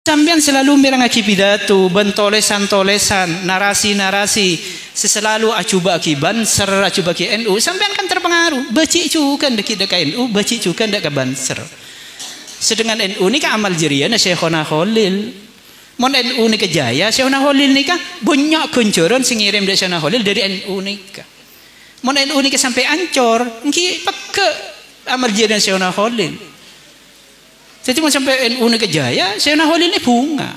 Sampean selalu merangaki pidato, bentolesan-tolesan, narasi-narasi, selalu acuba ki Banser, acuba ki NU, sampean kan terpengaruh. Baci cukan dekat NU, baci cukan dekat Banser. Sedangkan NU ni kan amal jariah na Syekhona Khalil. Mon NU ni kejaya, Syekhona Khalil ni kan banyak kuncuran singirim dari Syekhona Khalil dari NU ni kan. Mon NU ni kan sampai ancor, ki pakai amal jariah Syekhona Khalil. Jadi mau sampai NU ni kejaya, Syekhona Khalil ni bunga.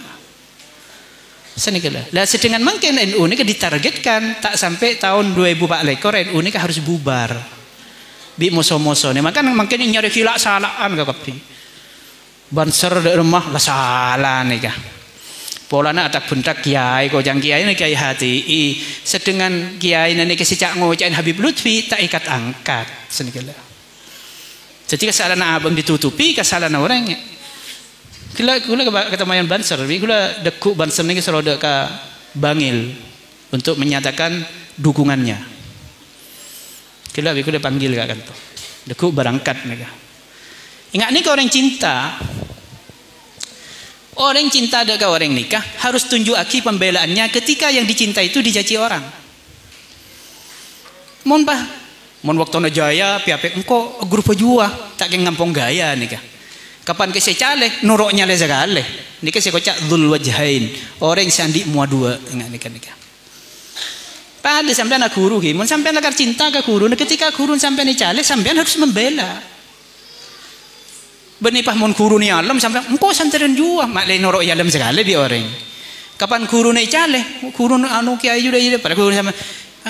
Senikalah. Lah sedangkan mungkin NU ni ditargetkan tak sampai tahun 2004 NU ni harus bubar. Bi moso-moso ni makan mungkin nyari khilak salaan ke kapi. Banser de rumah lah salah ni kah. Polana atak puntak kiai ko jang kiai ni kiai hati. Sedangkan kiai ni kesicak ngocain Habib Lutfi tak ikat angkat. Senikalah. Jadi kesalahan abang ditutupi, kesalahan orangnya. Kula kata mayan Banser, kula dekuk Banser ni seroda ke Bangil untuk menyatakan dukungannya. Kula panggil kat kantor. Dekuk berangkat mereka. Ingat ni ke orang cinta. Orang cinta ada ke orang nikah harus tunjuk aki pembelaannya ketika yang dicinta itu dicaci orang. Mon waktu na jaya piapek engko grup jua tak ke ngampong gaya nikah. Kapan ke secale nuroknya le segale. Nikah se kocak dzul wajhain. Orang sandi mua dua ingat nikah. Pada sampean aku guru mon sampean lakar cinta ke guru ketika guru sampean cale sampean harus membela. Benipah mon guru ni alam sampean engko santren jua mak le norok alam segale bi orang. Kapan guru ni cale guru anu kiai juda pada guru sampean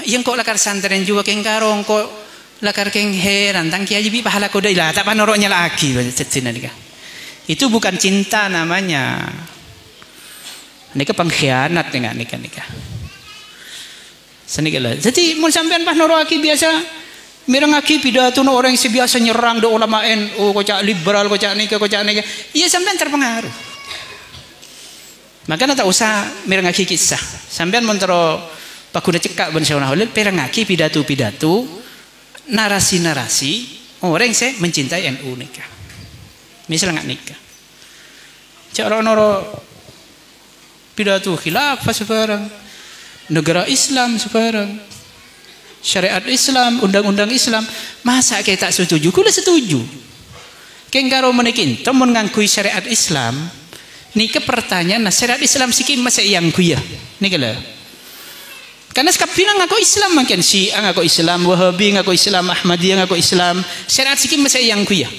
yang kok lakar santren juga keng karong kok lakar keng heran tang kiai bi pahala ko lah tak panoroknya lagi nikah. Itu bukan cinta namanya. Nikah pengkhianat dengan nikah. Senikalah. Jadi mun sampean panorok biasa mirengaki pidato orang yang biasa nyerang do ulama NU kocak liberal kocak nikah. Iya sampean terpengaruh. Makanya tak usah mirengaki kisah. Sampean montoro pakuna cekak ban Syekhona Khalil perangaki pidato-pidato narasi-narasi orang saya mencintai NU nikah. Misalnya nggak nikah. Cara noro pidato khilafah sekarang, negara Islam sekarang, syariat Islam, undang-undang Islam, masa kita tak setuju? Kula setuju. Kengkaro menekin, temen ngangkui syariat Islam, nikah pertanyaan, nah syariat Islam sikim masa yang kuya, nikah lah. Karena sekarang bilang ngaku Islam makin Syiah ngaku Islam, Wahabi ngaku Islam, Ahmadiyah ngaku Islam, syariat sikim masa yang kuya.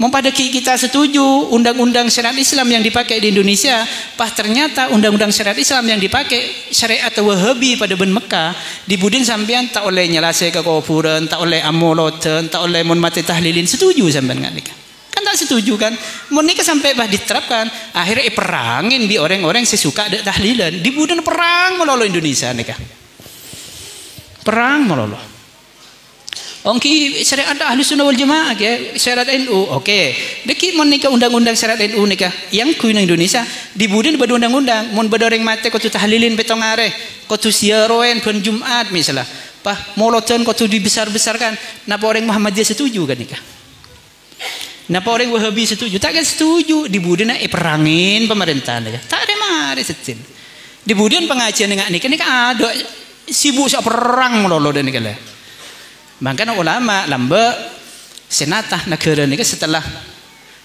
Mempada kita setuju undang-undang syariat Islam yang dipakai di Indonesia, pas ternyata undang-undang syariat Islam yang dipakai syariat Wahabi pada ben Mekah, dibudin sampean tak oleh nyelasai kekufuran, tak oleh amoloten, tak oleh mun mati tahlilin, setuju sampean nggak nikah? Kan tak setuju kan? Mun nikah sampai bah diterapkan, akhirnya perangin di orang-orang sesuka ada tahlilan, dibudin perang melolo Indonesia nikah. Perang melolo. Ongki syariat ahli sunnah wal jamaah ke syariat NU oke. Deki mun nikah undang-undang syariat NU nikah yang kuy nang Indonesia dibudin badu undang-undang mun badoreng mate ko tu tahlilin betong are ko tu siaroen ben Jumat misalnya. Pah moloten ko tu dibesar-besarkan. Napa orang Muhammadiyah setuju kan nikah? Napa orang Wahabi setuju? Tak kan setuju dibudin perangin pemerintahan nikah. Tak ada mare setin. Dibudin pengajian nikah ada sibuk sak perang melolo dan nikah lah. Makanya ulama lamba senatah negara nikah setelah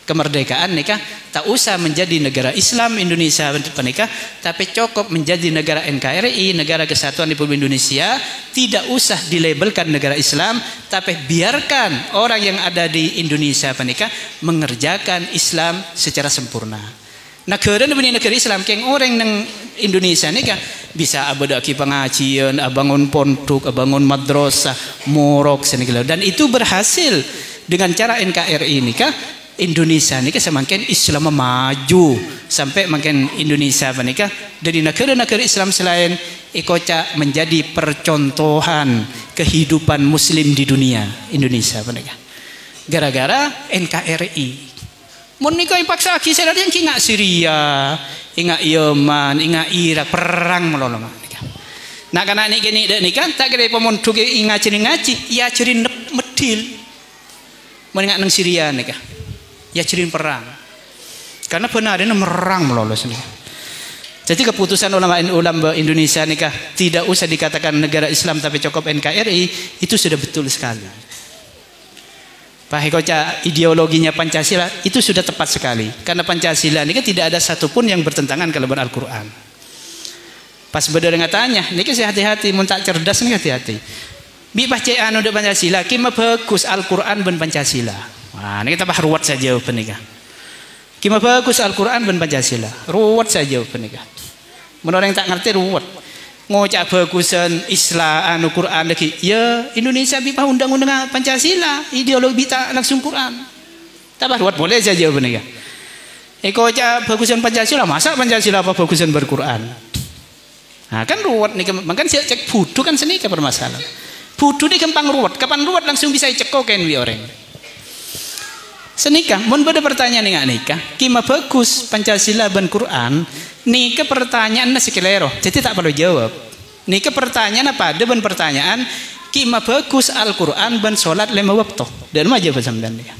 kemerdekaan nikah tak usah menjadi negara Islam Indonesia nikah, tapi cukup menjadi negara NKRI, negara Kesatuan Republik Indonesia, tidak usah dilabelkan negara Islam, tapi biarkan orang yang ada di Indonesia nikah mengerjakan Islam secara sempurna. Negara ini negara Islam, keng orang nang Indonesia ni kan bisa abadaki pengajian, abangun pondok, abangun madrasah, morok senegala, dan itu berhasil dengan cara NKRI ini kan Indonesia ni kan semakin Islam maju sampai makin Indonesia nikah dari negara-negara Islam selain ikoca menjadi percontohan kehidupan Muslim di dunia Indonesia nikah gara-gara NKRI. Mun nikah paksa aki saya yang ingat Syria, ingat Yaman, ingat Irak perang melolo nikah. Nak kana ni gini dak nikah tak kira pemun tuge ingat ngaji, ya cerin medil. Mun ingat nang Syria nikah. Ya cerin perang. Karena benar ini merang melolos nih. Jadi keputusan ulama Indonesia nikah tidak usah dikatakan negara Islam tapi cukup NKRI itu sudah betul sekali. Pak Hekoca ideologinya Pancasila itu sudah tepat sekali. Karena Pancasila ini kan tidak ada satupun yang bertentangan kalaban Al-Quran. Pas berdua tanya, ini kan hati-hati, mun tak cerdas nih hati-hati. Bi bacaan untuk Pancasila, kima bagus Al-Quran dan Pancasila. Wah, ini kita ruwet saja penikah. Kima bagus Al-Quran dan Pancasila. Ruwet saja penikah. Menurut yang tak ngerti ruwet. Ngocak bagusan Islam, Quran lagi. Ya Indonesia bi undang-undang Pancasila, ideologi tak langsung Quran. Tak ruwet boleh saja penikah. Ngocak bagusan Pancasila, masa Pancasila apa bagusan berquran? Nah kan ruwet nih, makanya saya cek budu kan senika permasalahan. Budu ini gampang ruwet, kapan ruwet langsung bisa cekokin wi orang. Senikah, mun beda pertanyaan nih nikah, kima bagus Pancasila dan Quran, nikah pertanyaan nasi kelero, jadi tak perlu jawab. Nikah pertanyaan apa? Ada ben pertanyaan, kima bagus Al-Quran dan sholat 5 waktu. Dan mana jawab sampean nikah?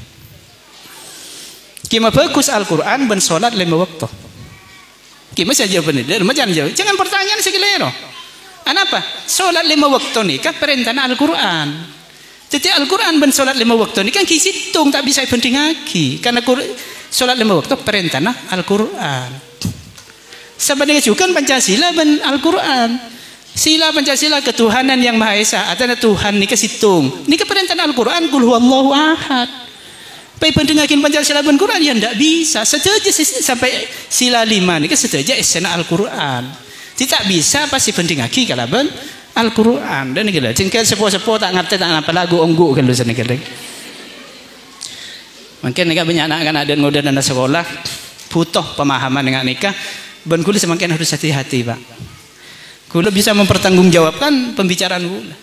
Kima bagus Al-Quran dan sholat 5 waktu. Kima saja jawab ini, dan mana jawab? Jangan pertanyaan nasi kelero. Kenapa? Sholat 5 waktu ni kan perintah Al-Quran. Jadi Al-Quran dan sholat 5 waktu ni kan kisitung tak bisa penting lagi. Karena sholat 5 waktu perintah Al-Quran. Sebenarnya juga Pancasila dan Al-Quran. Sila Pancasila ketuhanan yang Maha Esa. Atau Tuhan ni kesitung. Ni kan perintah Al-Quran. Qul huwallahu ahad. Pai pendengakin Pancasila dan Quran ya tidak bisa. Setuju sampai sila 5 ni kan setuju esena Al-Quran. Tidak bisa pasti penting lagi kalau Al-Quran dan gitu. Jengkel sepo-sepo tak ngerti tak apa lagu ongguk kalau sana gitu. Mungkin nikah banyak anak-anak dan ngoda dan sekolah butuh pemahaman dengan nikah. Ben kulit semakin harus hati-hati pak. Kulit bisa mempertanggungjawabkan pembicaraan kulit.